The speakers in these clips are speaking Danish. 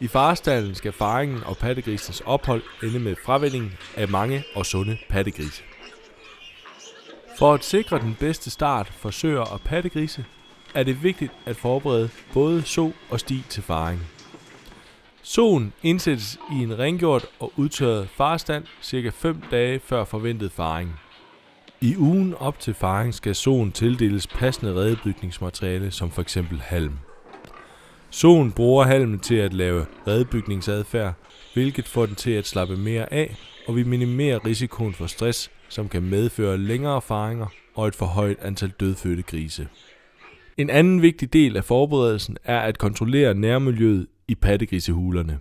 I farestalden skal faringen og pattegrisenes ophold ende med fravænning af mange og sunde pattegrise. For at sikre den bedste start for søer og pattegrise, er det vigtigt at forberede både så og sti til faring. Soen indsættes i en rengjort og udtørret farestand ca. 5 dage før forventet faring. I ugen op til faring skal soen tildeles passende redebygningsmateriale som f.eks. halm. Soen bruger halmen til at lave redebygningsadfærd, hvilket får den til at slappe mere af, og vi minimerer risikoen for stress, som kan medføre længere faringer og et for højt antal dødfødte grise. En anden vigtig del af forberedelsen er at kontrollere nærmiljøet i pattegrisehulerne.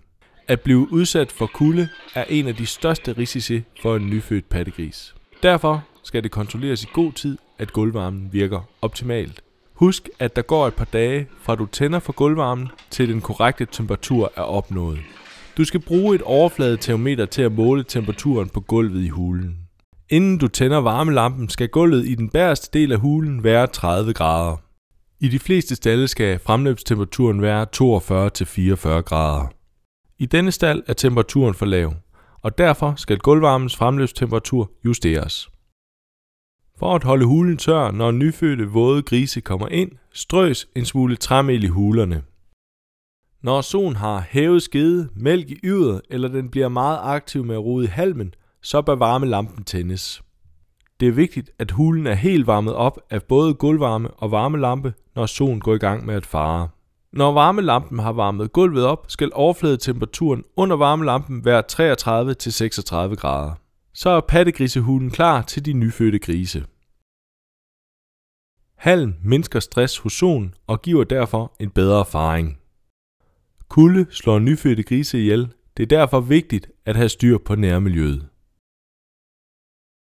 At blive udsat for kulde er en af de største risici for en nyfødt pattegris. Derfor skal det kontrolleres i god tid, at gulvvarmen virker optimalt. Husk, at der går et par dage fra du tænder for gulvvarmen til den korrekte temperatur er opnået. Du skal bruge et overfladetermometer til at måle temperaturen på gulvet i hulen. Inden du tænder varmelampen, skal gulvet i den bagerste del af hulen være 30 grader. I de fleste stalde skal fremløbstemperaturen være 42-44 grader. I denne stald er temperaturen for lav, og derfor skal gulvvarmens fremløbstemperatur justeres. For at holde hulen tør, når nyfødte våde grise kommer ind, strøs en smule træmel i hulerne. Når soen har hævet skede, mælk i yveret, eller den bliver meget aktiv med at rode i halmen, så bør varmelampen tændes. Det er vigtigt, at hulen er helt varmet op af både gulvvarme og varmelampe, når soen går i gang med at fare. Når varmelampen har varmet gulvet op, skal overfladetemperaturen under varmelampen være 33-36 grader. Så er pattegrisehulen klar til de nyfødte grise. Halm mindsker stress hos soen og giver derfor en bedre faring. Kulde slår nyfødte grise ihjel. Det er derfor vigtigt at have styr på nærmiljøet.